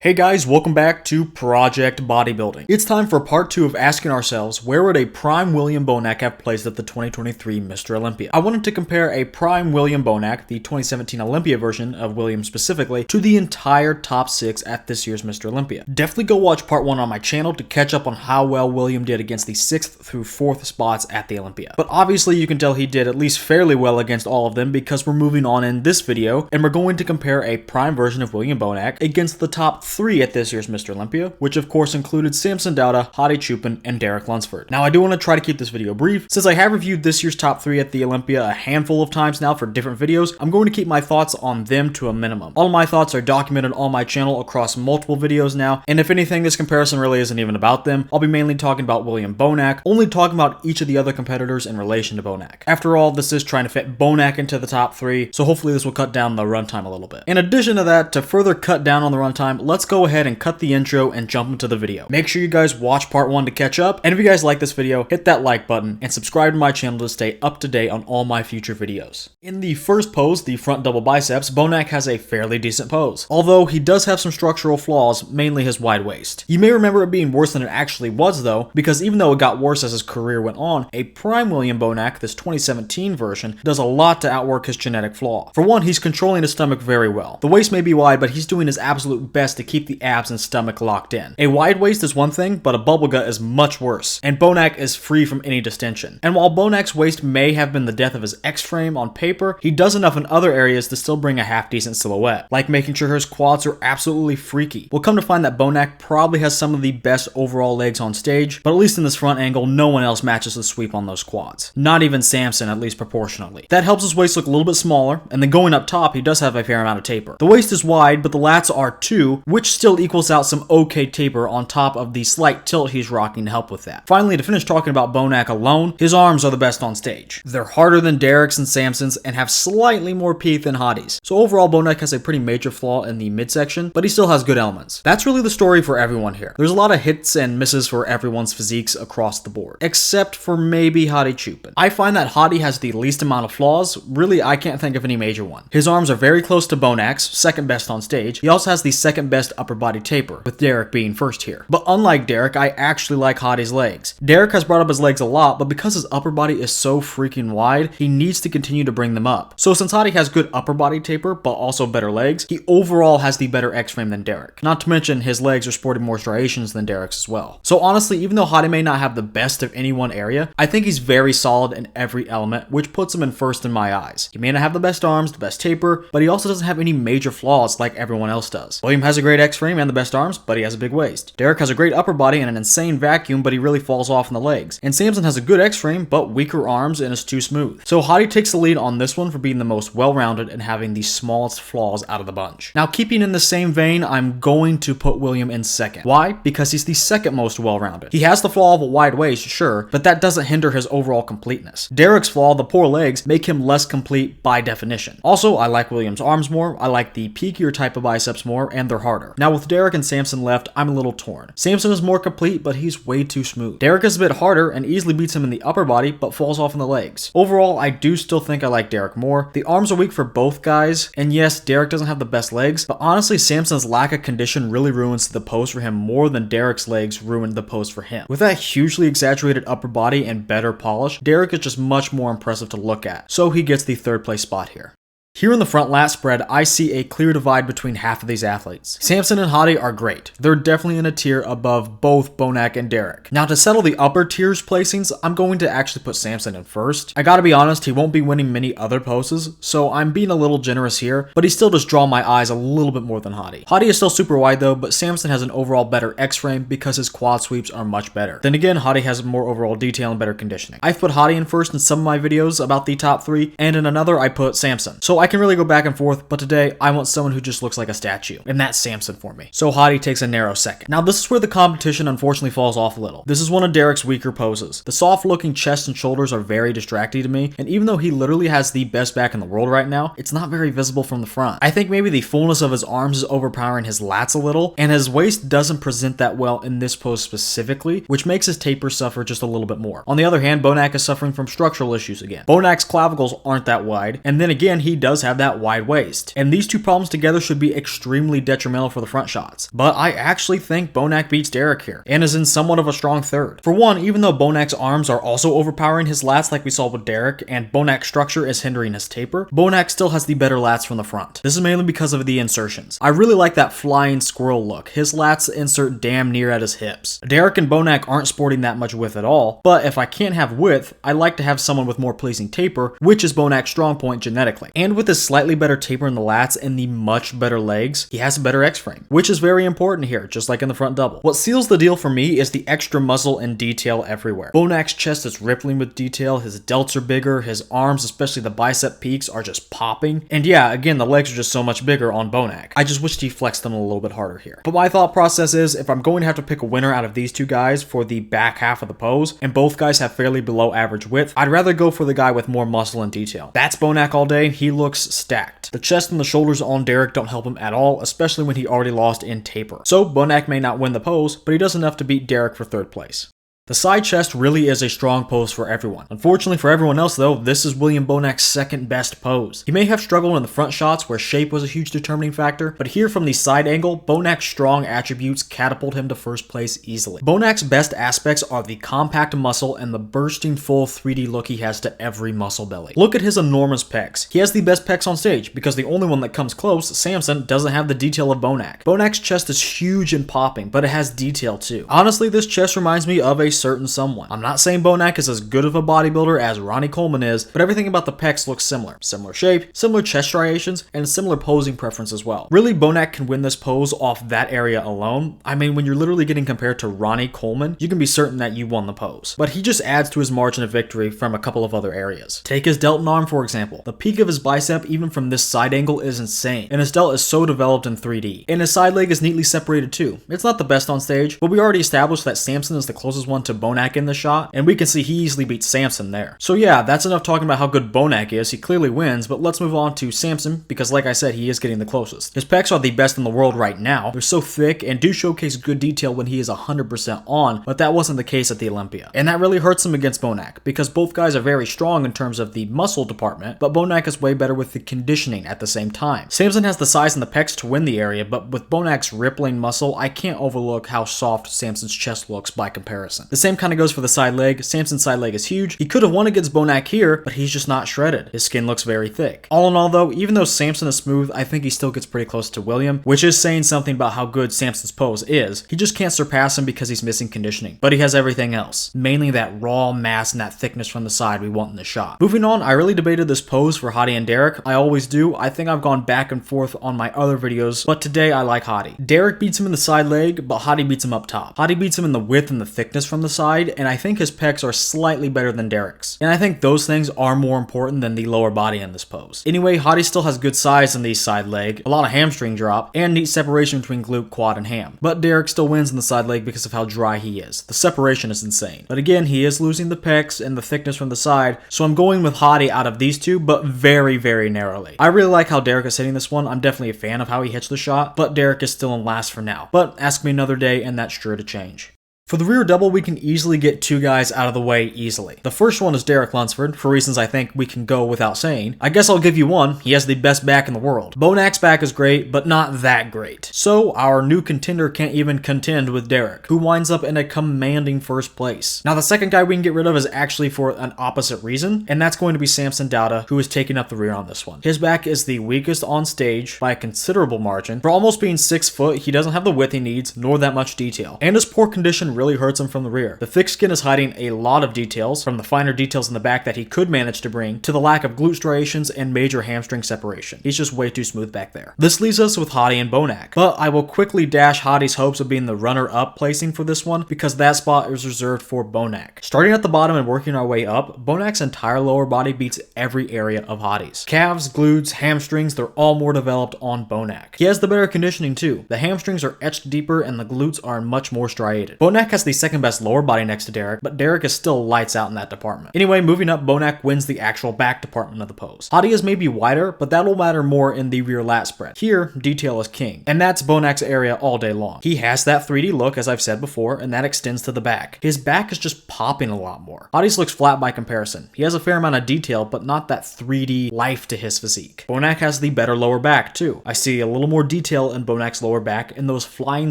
Hey guys, welcome back to Project Bodybuilding. It's time for part 2 of asking ourselves, where would a prime William Bonac have placed at the 2023 Mr. Olympia? I wanted to compare a prime William Bonac, the 2017 Olympia version of William specifically, to the entire top 6 at this year's Mr. Olympia. Definitely go watch part 1 on my channel to catch up on how well William did against the 6th through 4th spots at the Olympia. But obviously you can tell he did at least fairly well against all of them because we're moving on in this video and we're going to compare a prime version of William Bonac against the top 3 at this year's Mr. Olympia, which of course included Samson Dauda, Hadi Choopan, and Derek Lunsford. Now I do want to try to keep this video brief. Since I have reviewed this year's top 3 at the Olympia a handful of times now for different videos, I'm going to keep my thoughts on them to a minimum. All of my thoughts are documented on my channel across multiple videos now, and if anything, this comparison really isn't even about them. I'll be mainly talking about William Bonac, only talking about each of the other competitors in relation to Bonac. After all, this is trying to fit Bonac into the top 3, so hopefully this will cut down the runtime a little bit. In addition to that, to further cut down on the runtime, let's go ahead and cut the intro and jump into the video. Make sure you guys watch part 1 to catch up, and if you guys like this video, hit that like button and subscribe to my channel to stay up to date on all my future videos. In the first pose, the front double biceps, Bonac has a fairly decent pose, although he does have some structural flaws, mainly his wide waist. You may remember it being worse than it actually was though, because even though it got worse as his career went on, a prime William Bonac, this 2017 version, does a lot to outwork his genetic flaw. For one, he's controlling his stomach very well. The waist may be wide, but he's doing his absolute best to keep the abs and stomach locked in. A wide waist is one thing, but a bubble gut is much worse, and Bonac is free from any distension. And while Bonac's waist may have been the death of his X-frame on paper, he does enough in other areas to still bring a half-decent silhouette, like making sure his quads are absolutely freaky. We'll come to find that Bonac probably has some of the best overall legs on stage, but at least in this front angle, no one else matches the sweep on those quads. Not even Samson, at least proportionally. That helps his waist look a little bit smaller, and then going up top, he does have a fair amount of taper. The waist is wide, but the lats are too, which still equals out some okay taper on top of the slight tilt he's rocking to help with that. Finally, to finish talking about Bonac alone, his arms are the best on stage. They're harder than Derek's and Samson's and have slightly more peak than Hadi's. So overall, Bonac has a pretty major flaw in the midsection, but he still has good elements. That's really the story for everyone here. There's a lot of hits and misses for everyone's physiques across the board, except for maybe Hadi Choopan. I find that Hadi has the least amount of flaws. Really, I can't think of any major one. His arms are very close to Bonac's, second best on stage. He also has the second best upper body taper, with Derek being first here. But unlike Derek, I actually like Hadi's legs. Derek has brought up his legs a lot, but because his upper body is so freaking wide, he needs to continue to bring them up. So since Hadi has good upper body taper, but also better legs, he overall has the better X-frame than Derek. Not to mention, his legs are sporting more striations than Derek's as well. So honestly, even though Hadi may not have the best of any one area, I think he's very solid in every element, which puts him in first in my eyes. He may not have the best arms, the best taper, but he also doesn't have any major flaws like everyone else does. William has a great X-frame and the best arms, but he has a big waist. Derek has a great upper body and an insane vacuum, but he really falls off in the legs. And Samson has a good X-frame, but weaker arms and is too smooth. So Hadi takes the lead on this one for being the most well-rounded and having the smallest flaws out of the bunch. Now, keeping in the same vein, I'm going to put William in second. Why? Because he's the second most well-rounded. He has the flaw of a wide waist, sure, but that doesn't hinder his overall completeness. Derek's flaw, the poor legs, make him less complete by definition. Also, I like William's arms more, I like the peakier type of biceps more, and they're harder. Now, with Derek and Samson left, I'm a little torn. Samson is more complete, but he's way too smooth. Derek is a bit harder and easily beats him in the upper body, but falls off in the legs. Overall, I do still think I like Derek more. The arms are weak for both guys, and yes, Derek doesn't have the best legs, but honestly, Samson's lack of condition really ruins the pose for him more than Derek's legs ruined the pose for him. With that hugely exaggerated upper body and better polish, Derek is just much more impressive to look at, so he gets the third place spot here. Here in the front lat spread, I see a clear divide between half of these athletes. Samson and Hadi are great. They're definitely in a tier above both Bonac and Derek. Now to settle the upper tiers placings, I'm going to actually put Samson in first. I gotta be honest, he won't be winning many other poses, so I'm being a little generous here, but he still does draw my eyes a little bit more than Hadi. Hadi is still super wide though, but Samson has an overall better X-frame because his quad sweeps are much better. Then again, Hadi has more overall detail and better conditioning. I've put Hadi in first in some of my videos about the top 3, and in another I put Samson. So I can really go back and forth, but today I want someone who just looks like a statue, and that's Samson for me. So Hadi takes a narrow second. Now this is where the competition unfortunately falls off a little. This is one of Derek's weaker poses. The soft looking chest and shoulders are very distracting to me, and even though he literally has the best back in the world right now, it's not very visible from the front. I think maybe the fullness of his arms is overpowering his lats a little, and his waist doesn't present that well in this pose specifically, which makes his taper suffer just a little bit more. On the other hand, Bonac is suffering from structural issues again. Bonac's clavicles aren't that wide, and then again he does does have that wide waist. And these two problems together should be extremely detrimental for the front shots. But I actually think Bonac beats Derek here, and is in somewhat of a strong third. For one, even though Bonac's arms are also overpowering his lats like we saw with Derek, and Bonac's structure is hindering his taper, Bonac still has the better lats from the front. This is mainly because of the insertions. I really like that flying squirrel look. His lats insert damn near at his hips. Derek and Bonac aren't sporting that much width at all, but if I can't have width, I like to have someone with more pleasing taper, which is Bonac's strong point genetically. And with his slightly better taper in the lats and the much better legs, he has a better X-frame, which is very important here, just like in the front double. What seals the deal for me is the extra muscle and detail everywhere. Bonac's chest is rippling with detail, his delts are bigger, his arms, especially the bicep peaks, are just popping. And yeah, again, the legs are just so much bigger on Bonac. I just wished he flexed them a little bit harder here. But my thought process is, if I'm going to have to pick a winner out of these two guys for the back half of the pose, and both guys have fairly below average width, I'd rather go for the guy with more muscle and detail. That's Bonac all day. He looks stacked. The chest and the shoulders on Derek don't help him at all, especially when he already lost in taper. So Bonac may not win the pose, but he does enough to beat Derek for third place. The side chest really is a strong pose for everyone. Unfortunately for everyone else though, this is William Bonac's second best pose. He may have struggled in the front shots where shape was a huge determining factor, but here from the side angle, Bonac's strong attributes catapult him to first place easily. Bonac's best aspects are the compact muscle and the bursting full 3D look he has to every muscle belly. Look at his enormous pecs. He has the best pecs on stage because the only one that comes close, Samson, doesn't have the detail of Bonac. Bonac's chest is huge and popping, but it has detail too. Honestly, this chest reminds me of a certain someone. I'm not saying Bonac is as good of a bodybuilder as Ronnie Coleman is, but everything about the pecs looks similar. Similar shape, similar chest striations, and similar posing preference as well. Really, Bonac can win this pose off that area alone. I mean, when you're literally getting compared to Ronnie Coleman, you can be certain that you won the pose. But he just adds to his margin of victory from a couple of other areas. Take his delt and arm, for example. The peak of his bicep, even from this side angle, is insane, and his delt is so developed in 3D. And his side leg is neatly separated too. It's not the best on stage, but we already established that Samson is the closest one to Bonac in the shot, and we can see he easily beats Samson there. So yeah, that's enough talking about how good Bonac is. He clearly wins, but let's move on to Samson, because like I said, he is getting the closest. His pecs are the best in the world right now. They're so thick and do showcase good detail when he is 100% on, but that wasn't the case at the Olympia. And that really hurts him against Bonac, because both guys are very strong in terms of the muscle department, but Bonac is way better with the conditioning at the same time. Samson has the size and the pecs to win the area, but with Bonac's rippling muscle, I can't overlook how soft Samson's chest looks by comparison. The same kind of goes for the side leg. Samson's side leg is huge. He could have won against Bonac here, but he's just not shredded. His skin looks very thick. All in all though, even though Samson is smooth, I think he still gets pretty close to William, which is saying something about how good Samson's pose is. He just can't surpass him because he's missing conditioning, but he has everything else, mainly that raw mass and that thickness from the side we want in the shot. Moving on, I really debated this pose for Hottie and Derek. I always do. I think I've gone back and forth on my other videos, but today I like Hottie. Derek beats him in the side leg, but Hottie beats him up top. Hottie beats him in the width and the thickness from the side, and I think his pecs are slightly better than Derek's. And I think those things are more important than the lower body in this pose. Anyway, Hottie still has good size in the side leg, a lot of hamstring drop, and neat separation between glute, quad, and ham. But Derek still wins in the side leg because of how dry he is. The separation is insane. But again, he is losing the pecs and the thickness from the side, so I'm going with Hottie out of these two, but very, very narrowly. I really like how Derek is hitting this one. I'm definitely a fan of how he hits the shot, but Derek is still in last for now. But ask me another day, and that's sure to change. For the rear double, we can easily get two guys out of the way easily. The first one is Derek Lunsford, for reasons I think we can go without saying. I guess I'll give you one. He has the best back in the world. Bonac's back is great, but not that great. So our new contender can't even contend with Derek, who winds up in a commanding first place. Now the second guy we can get rid of is actually for an opposite reason, and that's going to be Samson Dauda, who is taking up the rear on this one. His back is the weakest on stage by a considerable margin. For almost being 6 foot, he doesn't have the width he needs, nor that much detail. And his poor condition really hurts him from the rear. The thick skin is hiding a lot of details, from the finer details in the back that he could manage to bring, to the lack of glute striations and major hamstring separation. He's just way too smooth back there. This leaves us with Hottie and Bonac, but I will quickly dash Hottie's hopes of being the runner-up placing for this one, because that spot is reserved for Bonac. Starting at the bottom and working our way up, Bonac's entire lower body beats every area of Hottie's. Calves, glutes, hamstrings, they're all more developed on Bonac. He has the better conditioning too. The hamstrings are etched deeper and the glutes are much more striated. Bonac Bonac has the second best lower body next to Derek, but Derek is still lights out in that department. Anyway, moving up, Bonac wins the actual back department of the pose. Hottie is maybe wider, but that'll matter more in the rear lat spread. Here, detail is king, and that's Bonac's area all day long. He has that 3D look, as I've said before, and that extends to the back. His back is just popping a lot more. Hottie's looks flat by comparison. He has a fair amount of detail, but not that 3D life to his physique. Bonac has the better lower back, too. I see a little more detail in Bonac's lower back, and those flying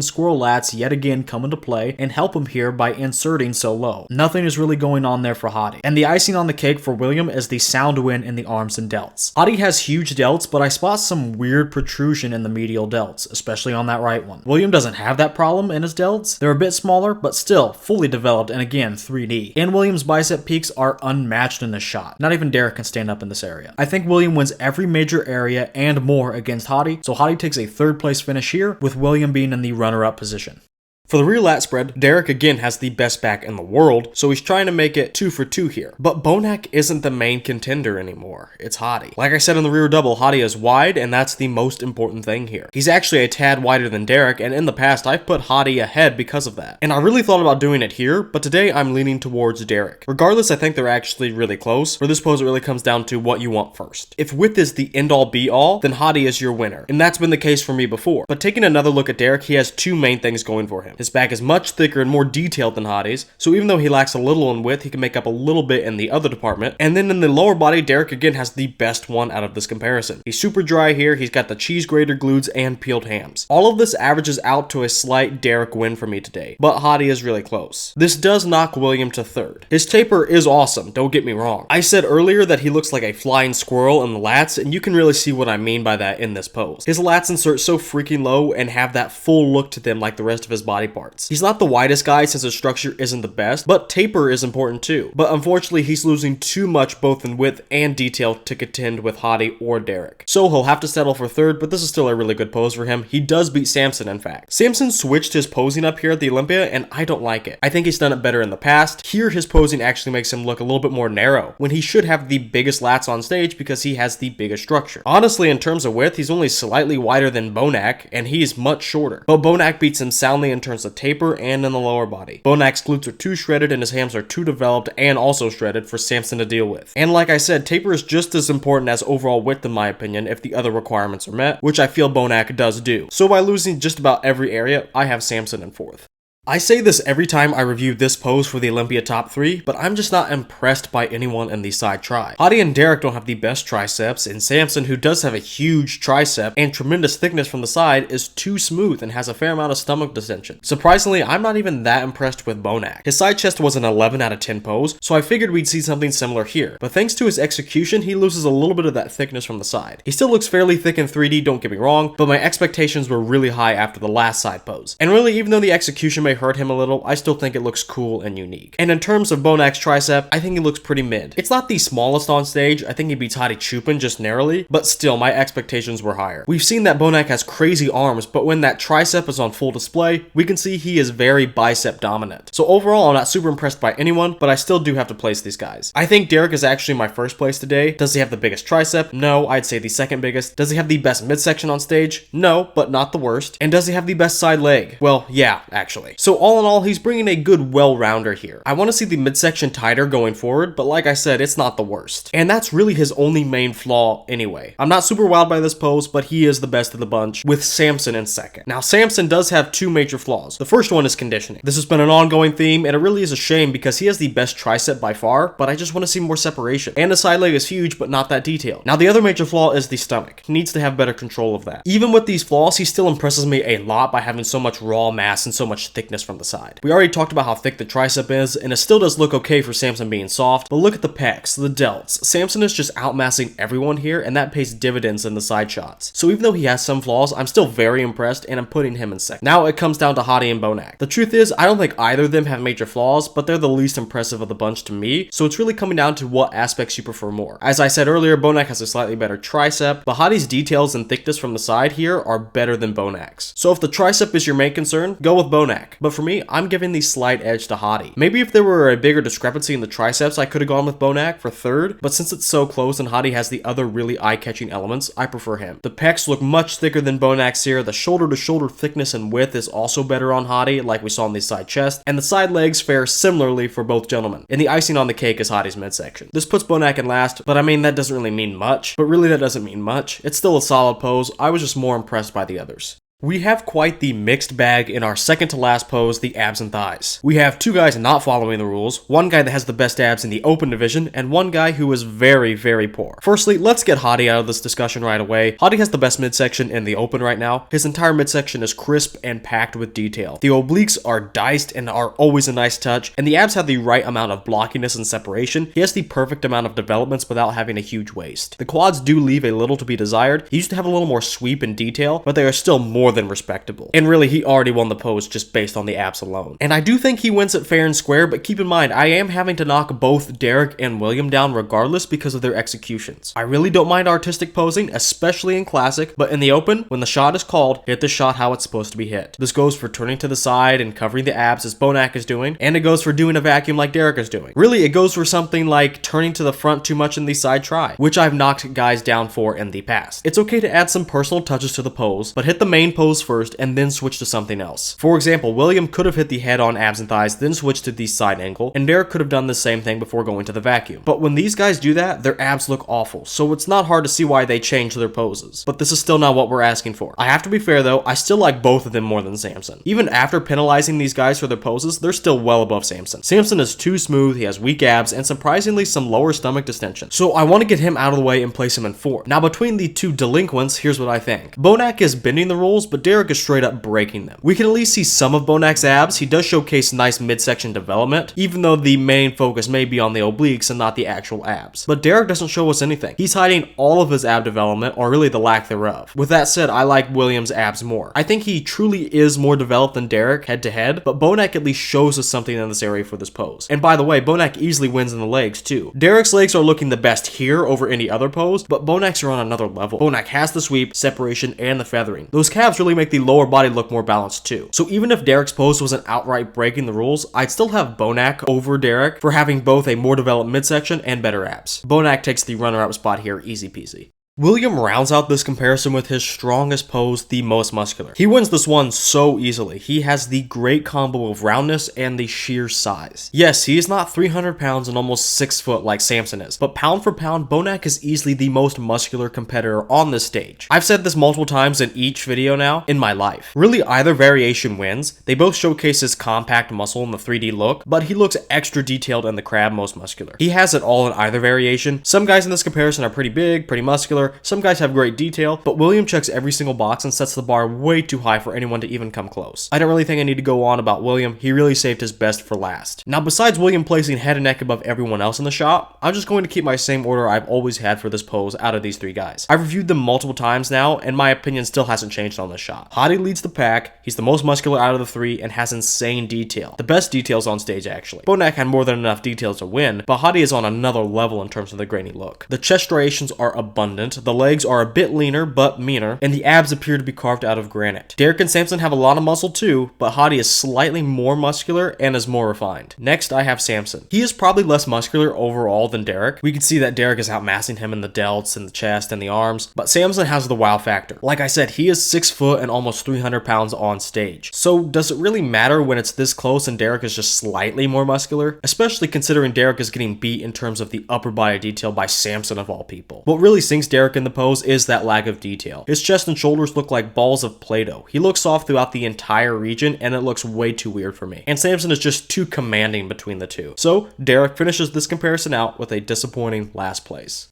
squirrel lats yet again come into play and help him here by inserting so low. Nothing is really going on there for Hottie. And the icing on the cake for William is the sound win in the arms and delts. Hottie has huge delts, but I spot some weird protrusion in the medial delts, especially on that right one. William doesn't have that problem in his delts. They're a bit smaller, but still fully developed and again 3D. And William's bicep peaks are unmatched in this shot. Not even Derek can stand up in this area. I think William wins every major area and more against Hottie, so Hottie takes a third place finish here, with William being in the runner-up position. For the rear lat spread, Derek again has the best back in the world, so he's trying to make it 2 for 2 here. But Bonac isn't the main contender anymore. It's Hottie. Like I said in the rear double, Hottie is wide, and that's the most important thing here. He's actually a tad wider than Derek, and in the past, I've put Hottie ahead because of that. And I really thought about doing it here, but today I'm leaning towards Derek. Regardless, I think they're actually really close. For this pose, it really comes down to what you want first. If width is the end-all be-all, then Hottie is your winner. And that's been the case for me before. But taking another look at Derek, he has two main things going for him. His back is much thicker and more detailed than Hottie's, so even though he lacks a little in width, he can make up a little bit in the other department. And then in the lower body, Derek again has the best one out of this comparison. He's super dry here, he's got the cheese grater glutes and peeled hams. All of this averages out to a slight Derek win for me today, but Hottie is really close. This does knock William to third. His taper is awesome, don't get me wrong. I said earlier that he looks like a flying squirrel in the lats, and you can really see what I mean by that in this pose. His lats insert so freaking low and have that full look to them like the rest of his body parts. He's not the widest guy since his structure isn't the best, but taper is important too. But unfortunately, he's losing too much both in width and detail to contend with Hottie or Derek. So he'll have to settle for third, but this is still a really good pose for him. He does beat Samson, in fact. Samson switched his posing up here at the Olympia, and I don't like it. I think he's done it better in the past. Here, his posing actually makes him look a little bit more narrow, when he should have the biggest lats on stage because he has the biggest structure. Honestly, in terms of width, he's only slightly wider than Bonac, and he's much shorter. But Bonac beats him soundly in terms of taper and in the lower body. Bonac's glutes are too shredded and his hams are too developed and also shredded for Samson to deal with. And like I said, taper is just as important as overall width in my opinion if the other requirements are met, which I feel Bonac does do. So by losing just about every area, I have Samson in fourth. I say this every time I review this pose for the Olympia top 3, but I'm just not impressed by anyone in the side tri. Hottie and Derek don't have the best triceps, and Samson, who does have a huge tricep and tremendous thickness from the side, is too smooth and has a fair amount of stomach distension. Surprisingly, I'm not even that impressed with Bonac. His side chest was an 11 out of 10 pose, so I figured we'd see something similar here. But thanks to his execution, he loses a little bit of that thickness from the side. He still looks fairly thick in 3D, don't get me wrong, but my expectations were really high after the last side pose. And really, even though the execution may hurt him a little, I still think it looks cool and unique. And in terms of Bonac's tricep, I think he looks pretty mid. It's not the smallest on stage, I think he beats Hottie Chupin just narrowly, but still my expectations were higher. We've seen that Bonac has crazy arms, but when that tricep is on full display, we can see he is very bicep dominant. So overall, I'm not super impressed by anyone, but I still do have to place these guys. I think Derek is actually my first place today. Does he have the biggest tricep? No, I'd say the second biggest. Does he have the best midsection on stage? No, but not the worst. And does he have the best side leg? Well, yeah, actually. So all in all, he's bringing a good well-rounder here. I want to see the midsection tighter going forward, but like I said, it's not the worst. And that's really his only main flaw anyway. I'm not super wowed by this pose, but he is the best of the bunch, with Samson in second. Now, Samson does have two major flaws. The first one is conditioning. This has been an ongoing theme, and it really is a shame because he has the best tricep by far, but I just want to see more separation. And the side leg is huge, but not that detailed. Now, the other major flaw is the stomach. He needs to have better control of that. Even with these flaws, he still impresses me a lot by having so much raw mass and so much thickness from the side. We already talked about how thick the tricep is, and it still does look okay for Samson being soft, but look at the pecs, the delts. Samson is just outmassing everyone here, and that pays dividends in the side shots. So even though he has some flaws, I'm still very impressed, and I'm putting him in second. Now it comes down to Hottie and Bonac. The truth is, I don't think either of them have major flaws, but they're the least impressive of the bunch to me, so it's really coming down to what aspects you prefer more. As I said earlier, Bonac has a slightly better tricep, but Hottie's details and thickness from the side here are better than Bonac's. So if the tricep is your main concern, go with Bonac. But for me, I'm giving the slight edge to Hottie. Maybe if there were a bigger discrepancy in the triceps, I could have gone with Bonac for third, but since it's so close and Hottie has the other really eye-catching elements, I prefer him. The pecs look much thicker than Bonac's here, the shoulder-to-shoulder thickness and width is also better on Hottie, like we saw in the side chest, and the side legs fare similarly for both gentlemen. And the icing on the cake is Hottie's midsection. This puts Bonac in last, but I mean, that doesn't really mean much. But really, that doesn't mean much. It's still a solid pose. I was just more impressed by the others. We have quite the mixed bag in our second to last pose, the abs and thighs. We have two guys not following the rules, one guy that has the best abs in the open division, and one guy who is very, very poor. Firstly, let's get Hottie out of this discussion right away. Hottie has the best midsection in the open right now. His entire midsection is crisp and packed with detail. The obliques are diced and are always a nice touch, and the abs have the right amount of blockiness and separation. He has the perfect amount of developments without having a huge waist. The quads do leave a little to be desired. He used to have a little more sweep and detail, but they are still more than respectable. And really, he already won the pose just based on the abs alone. And I do think he wins it fair and square, but keep in mind, I am having to knock both Derek and William down regardless because of their executions. I really don't mind artistic posing, especially in classic, but in the open, when the shot is called, hit the shot how it's supposed to be hit. This goes for turning to the side and covering the abs as Bonac is doing, and it goes for doing a vacuum like Derek is doing. Really, it goes for something like turning to the front too much in the side try, which I've knocked guys down for in the past. It's okay to add some personal touches to the pose, but hit the main pose first and then switch to something else. For example, William could have hit the head on abs and thighs, then switched to the side angle, and Derek could have done the same thing before going to the vacuum. But when these guys do that, their abs look awful, so it's not hard to see why they change their poses. But this is still not what we're asking for. I have to be fair though, I still like both of them more than Samson. Even after penalizing these guys for their poses, they're still well above Samson. Samson is too smooth, he has weak abs, and surprisingly some lower stomach distension. So I want to get him out of the way and place him in 4. Now between the two delinquents, here's what I think. Bonac is bending the rules, but Derek is straight up breaking them. We can at least see some of Bonac's abs. He does showcase nice midsection development, even though the main focus may be on the obliques and not the actual abs. But Derek doesn't show us anything. He's hiding all of his ab development, or really the lack thereof. With that said, I like William's abs more. I think he truly is more developed than Derek head to head, but Bonac at least shows us something in this area for this pose. And by the way, Bonac easily wins in the legs too. Derek's legs are looking the best here over any other pose, but Bonac's are on another level. Bonac has the sweep, separation, and the feathering. Those calves really make the lower body look more balanced too. So even if Derek's pose wasn't outright breaking the rules, I'd still have Bonac over Derek for having both a more developed midsection and better abs. Bonac takes the runner-up spot here, easy peasy. William rounds out this comparison with his strongest pose, the most muscular. He wins this one so easily. He has the great combo of roundness and the sheer size. Yes, he is not 300 pounds and almost 6 foot like Samson is, but pound for pound, Bonac is easily the most muscular competitor on this stage. I've said this multiple times in each video now in my life. Really, either variation wins. They both showcase his compact muscle in the 3D look, but he looks extra detailed in the crab most muscular. He has it all in either variation. Some guys in this comparison are pretty big, pretty muscular. Some guys have great detail, but William checks every single box and sets the bar way too high for anyone to even come close. I don't really think I need to go on about William. He really saved his best for last. Now, besides William placing head and neck above everyone else in the shop, I'm just going to keep my same order I've always had for this pose out of these three guys. I've reviewed them multiple times now, and my opinion still hasn't changed on this shot. Hottie leads the pack. He's the most muscular out of the three and has insane detail. The best details on stage, actually. Bonac had more than enough details to win, but Hottie is on another level in terms of the grainy look. The chest striations are abundant, the legs are a bit leaner but meaner, and the abs appear to be carved out of granite. Derek and Samson have a lot of muscle too, but Hottie is slightly more muscular and is more refined. Next, I have Samson. He is probably less muscular overall than Derek. We can see that Derek is outmassing him in the delts and the chest and the arms, but Samson has the wow factor. Like I said, he is 6 foot and almost 300 pounds on stage. So does it really matter when it's this close and Derek is just slightly more muscular? Especially considering Derek is getting beat in terms of the upper body detail by Samson of all people. What really sinks Derek in the pose is that lack of detail. His chest and shoulders look like balls of Play-Doh. He looks soft throughout the entire region and it looks way too weird for me. And Samson is just too commanding between the two. So Derek finishes this comparison out with a disappointing last place.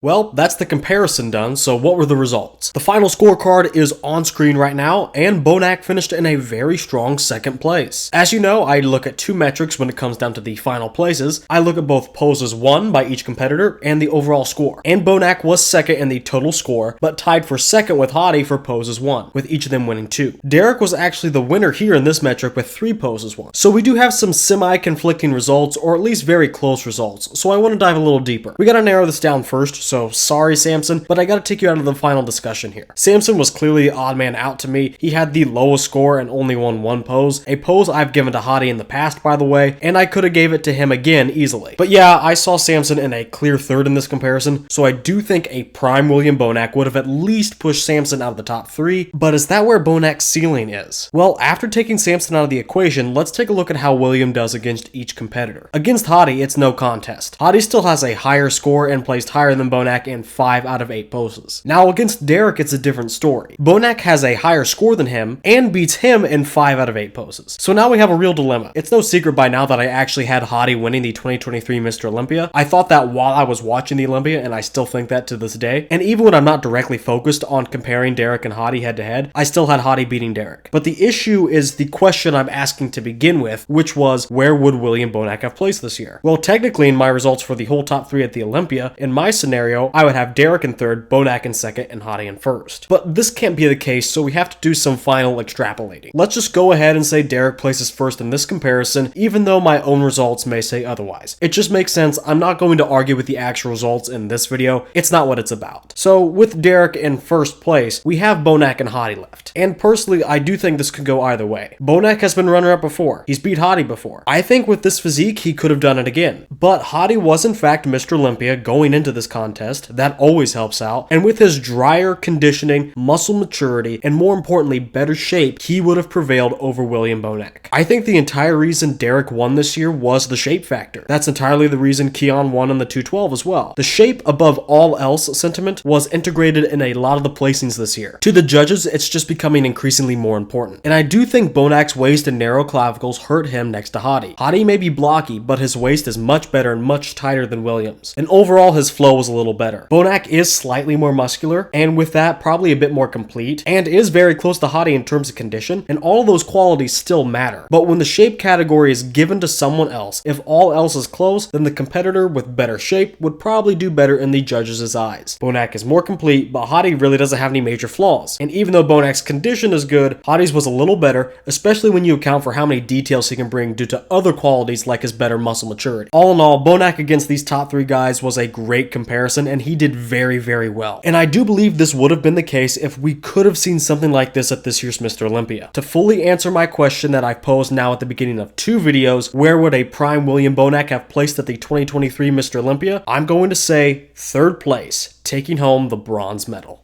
Well, that's the comparison done, so what were the results? The final scorecard is on screen right now, and Bonac finished in a very strong second place. As you know, I look at two metrics when it comes down to the final places. I look at both poses won by each competitor and the overall score. And Bonac was second in the total score, but tied for second with Hottie for poses won, with each of them winning 2. Derek was actually the winner here in this metric with 3 poses won. So we do have some semi-conflicting results, or at least very close results, so I want to dive a little deeper. We gotta narrow this down first, so sorry Samson, but I gotta take you out of the final discussion here. Samson was clearly the odd man out to me. He had the lowest score and only won one pose, a pose I've given to Hadi in the past by the way, and I could have gave it to him again easily. But yeah, I saw Samson in a clear third in this comparison, so I do think a prime William Bonac would have at least pushed Samson out of the top 3, but is that where Bonac's ceiling is? Well, after taking Samson out of the equation, let's take a look at how William does against each competitor. Against Hadi, it's no contest. Hadi still has a higher score and placed higher than Bonac in 5 out of 8 poses. Now against Derek, it's a different story. Bonac has a higher score than him and beats him in 5 out of 8 poses. So now we have a real dilemma. It's no secret by now that I actually had Hadi winning the 2023 Mr. Olympia. I thought that while I was watching the Olympia, and I still think that to this day. And even when I'm not directly focused on comparing Derek and Hadi head to head, I still had Hadi beating Derek. But the issue is the question I'm asking to begin with, which was, where would William Bonac have placed this year? Well, technically in my results for the whole top 3 at the Olympia, in my scenario, I would have Derek in 3rd, Bonac in 2nd, and Hadi in 1st. But this can't be the case, so we have to do some final extrapolating. Let's just go ahead and say Derek places 1st in this comparison, even though my own results may say otherwise. It just makes sense. I'm not going to argue with the actual results in this video. It's not what it's about. So with Derek in 1st place, we have Bonac and Hadi left. And personally, I do think this could go either way. Bonac has been runner-up before. He's beat Hadi before. I think with this physique, he could have done it again. But Hadi was in fact Mr. Olympia going into this contest. That always helps out. And with his drier conditioning, muscle maturity, and more importantly, better shape, he would have prevailed over William Bonac. I think the entire reason Derek won this year was the shape factor. That's entirely the reason Keon won in the 212 as well. The shape above all else sentiment was integrated in a lot of the placings this year. To the judges, it's just becoming increasingly more important. And I do think Bonac's waist and narrow clavicles hurt him next to Hadi. Hadi may be blocky, but his waist is much better and much tighter than Williams. And overall, his flow was a little better. Bonac is slightly more muscular, and with that, probably a bit more complete, and is very close to Hadi in terms of condition, and all of those qualities still matter. But when the shape category is given to someone else, if all else is close, then the competitor with better shape would probably do better in the judges' eyes. Bonac is more complete, but Hadi really doesn't have any major flaws. And even though Bonac's condition is good, Hadi's was a little better, especially when you account for how many details he can bring due to other qualities like his better muscle maturity. All in all, Bonac against these top 3 guys was a great comparison, and he did very, very well. And I do believe this would have been the case if we could have seen something like this at this year's Mr. Olympia. To fully answer my question that I've posed now at the beginning of 2 videos, where would a prime William Bonac have placed at the 2023 Mr. Olympia? I'm going to say 3rd place, taking home the bronze medal.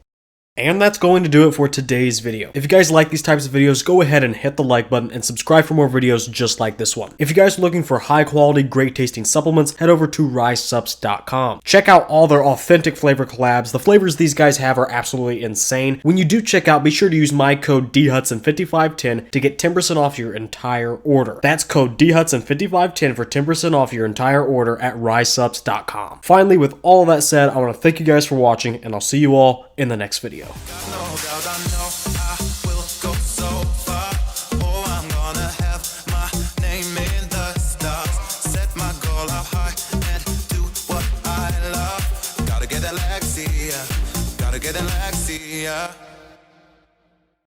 And that's going to do it for today's video. If you guys like these types of videos, go ahead and hit the like button and subscribe for more videos just like this one. If you guys are looking for high quality, great tasting supplements, head over to risesupps.com. Check out all their authentic flavor collabs. The flavors these guys have are absolutely insane. When you do check out, be sure to use my code DHudson5510 to get 10% off your entire order. That's code DHudson5510 for 10% off your entire order at risesupps.com. Finally, with all of that said, I want to thank you guys for watching, and I'll see you all in the next video. Got no doubt, I know I will go so far. Oh, I'm gonna have my name in the stars. Set my goal up high and do what I love. Gotta get that Lexi, gotta get that Lexi,